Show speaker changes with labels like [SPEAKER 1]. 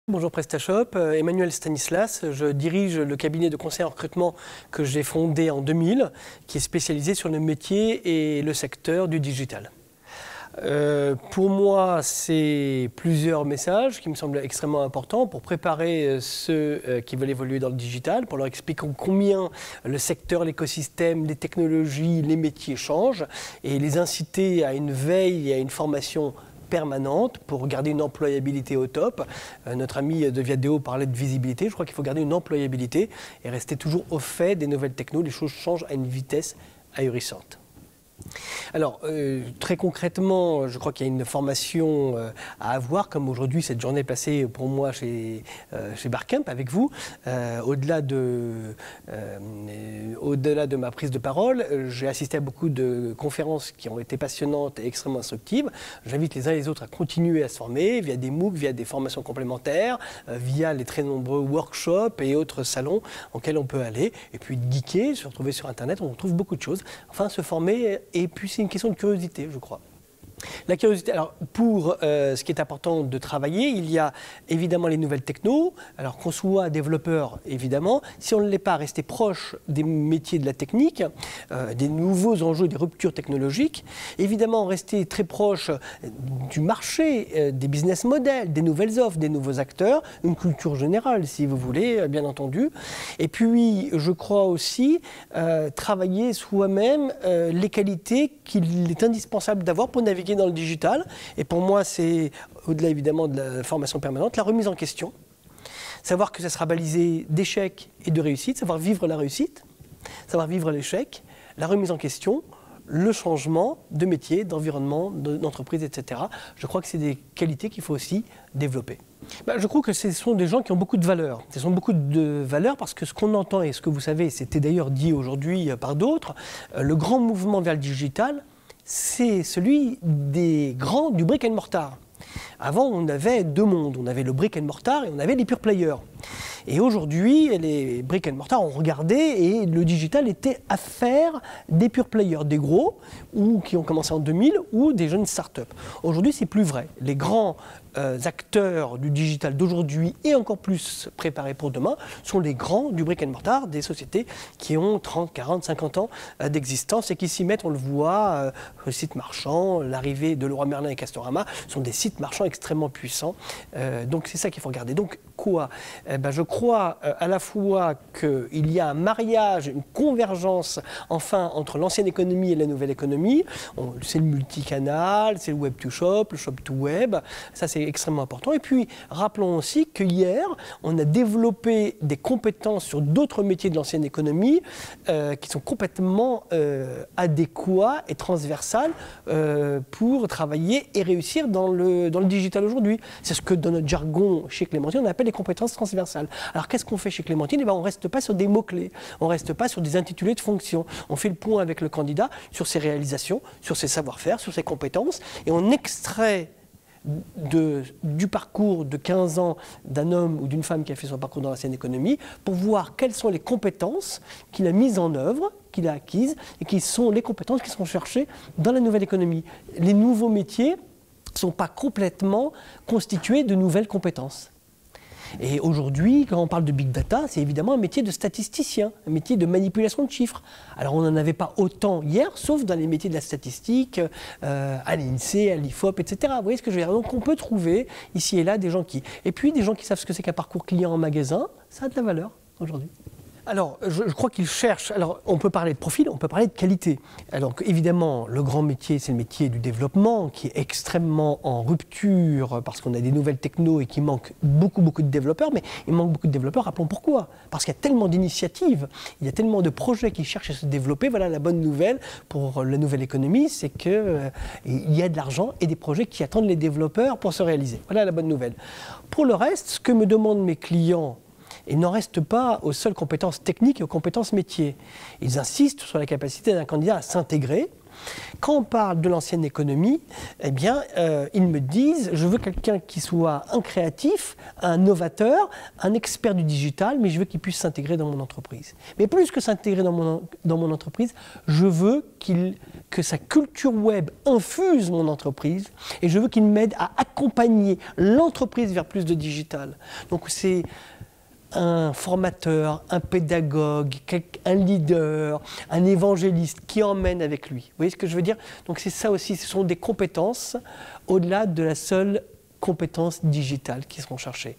[SPEAKER 1] Bonjour PrestaShop, Emmanuel Stanislas, je dirige le cabinet de conseil en recrutement que j'ai fondé en 2000, qui est spécialisé sur le métier et le secteur du digital. Pour moi, c'est plusieurs messages qui me semblent extrêmement importants pour préparer ceux qui veulent évoluer dans le digital, pour leur expliquer combien le secteur, l'écosystème, les technologies, les métiers changent et les inciter à une veille et à une formation permanente pour garder une employabilité au top. Notre ami de Viadeo parlait de visibilité. Je crois qu'il faut garder une employabilité et rester toujours au fait des nouvelles technos. Les choses changent à une vitesse ahurissante. Alors, très concrètement, je crois qu'il y a une formation à avoir, comme aujourd'hui, cette journée passée pour moi chez Barcamp avec vous. Au-delà de ma prise de parole, j'ai assisté à beaucoup de conférences qui ont été passionnantes et extrêmement instructives. J'invite les uns et les autres à continuer à se former via des MOOC, via des formations complémentaires, via les très nombreux workshops et autres salons auxquels on peut aller. Et puis geeker, se retrouver sur Internet, on trouve beaucoup de choses. Enfin, se former. Et puis c'est une question de curiosité, je crois. La curiosité, alors pour ce qui est important de travailler, il y a évidemment les nouvelles technos, alors qu'on soit développeur évidemment, si on ne l'est pas, rester proche des métiers de la technique, des nouveaux enjeux, des ruptures technologiques, évidemment rester très proche du marché, des business models, des nouvelles offres, des nouveaux acteurs, une culture générale si vous voulez, bien entendu. Et puis je crois aussi travailler soi-même les qualités qu'il est indispensable d'avoir pour naviguer dans le digital. Et pour moi, c'est, au-delà évidemment de la formation permanente, la remise en question. Savoir que ça sera balisé d'échecs et de réussite, savoir vivre la réussite, savoir vivre l'échec, la remise en question, le changement de métier, d'environnement, d'entreprise, etc. Je crois que c'est des qualités qu'il faut aussi développer. Je crois que ce sont des gens qui ont beaucoup de valeur. Ce sont beaucoup de valeurs parce que ce qu'on entend, et ce que vous savez, c'était d'ailleurs dit aujourd'hui par d'autres, le grand mouvement vers le digital, c'est celui des grands du brick and mortar. Avant, on avait deux mondes. On avait le brick and mortar et on avait les pure players. Et aujourd'hui, les brick and mortar ont regardé et le digital était affaire des pure players, des gros, ou qui ont commencé en 2000, ou des jeunes startups. Aujourd'hui, c'est plus vrai. Les grands acteurs du digital d'aujourd'hui et encore plus préparés pour demain sont les grands du brick and mortar, des sociétés qui ont 30, 40, 50 ans d'existence et qui s'y mettent, on le voit, le site marchand, l'arrivée de Leroy Merlin et Castorama sont des sites marchands extrêmement puissants. Donc c'est ça qu'il faut regarder. Donc quoi ? Je crois à la fois qu'il y a un mariage, une convergence enfin entre l'ancienne économie et la nouvelle économie. C'est le multicanal, c'est le web to shop, le shop to web. Ça c'est extrêmement important. Et puis, rappelons aussi que hier, on a développé des compétences sur d'autres métiers de l'ancienne économie qui sont complètement adéquats et transversales pour travailler et réussir dans le digital aujourd'hui. C'est ce que dans notre jargon chez Clémentine, on appelle les compétences transversales. Alors, qu'est-ce qu'on fait chez Clémentine ? On ne reste pas sur des mots-clés, on ne reste pas sur des intitulés de fonctions. On fait le point avec le candidat sur ses réalisations, sur ses savoir-faire, sur ses compétences, et on extrait du parcours de 15 ans d'un homme ou d'une femme qui a fait son parcours dans l'ancienne économie pour voir quelles sont les compétences qu'il a mises en œuvre, qu'il a acquises et qui sont les compétences qui sont cherchées dans la nouvelle économie. Les nouveaux métiers ne sont pas complètement constitués de nouvelles compétences. Et aujourd'hui, quand on parle de big data, c'est évidemment un métier de statisticien, un métier de manipulation de chiffres. Alors on n'en avait pas autant hier, sauf dans les métiers de la statistique, à l'INSEE, à l'IFOP, etc. Vous voyez ce que je veux dire ? Donc on peut trouver ici et là des gens qui... Et puis des gens qui savent ce que c'est qu'un parcours client en magasin, ça a de la valeur aujourd'hui. Alors, je crois qu'ils cherchent... Alors, on peut parler de profil, on peut parler de qualité. Alors, évidemment, le grand métier, c'est le métier du développement, qui est extrêmement en rupture, parce qu'on a des nouvelles technos et qu'il manque beaucoup de développeurs. Mais il manque beaucoup de développeurs, rappelons pourquoi. Parce qu'il y a tellement d'initiatives, il y a tellement de projets qui cherchent à se développer. Voilà la bonne nouvelle pour la nouvelle économie, c'est qu'il y a de l'argent et des projets qui attendent les développeurs pour se réaliser. Voilà la bonne nouvelle. Pour le reste, ce que me demandent mes clients, ils n'en restent pas aux seules compétences techniques et aux compétences métiers. Ils insistent sur la capacité d'un candidat à s'intégrer, Quand on parle de l'ancienne économie, eh bien, ils me disent, je veux quelqu'un qui soit un créatif, un novateur, un expert du digital, mais je veux qu'il puisse s'intégrer dans mon entreprise. Mais plus que s'intégrer dans mon entreprise, je veux que sa culture web infuse mon entreprise et je veux qu'il m'aide à accompagner l'entreprise vers plus de digital. Donc c'est un formateur, un pédagogue, un leader, un évangéliste qui emmène avec lui. Vous voyez ce que je veux dire? Donc c'est ça aussi, ce sont des compétences au-delà de la seule compétence digitale qui seront cherchées.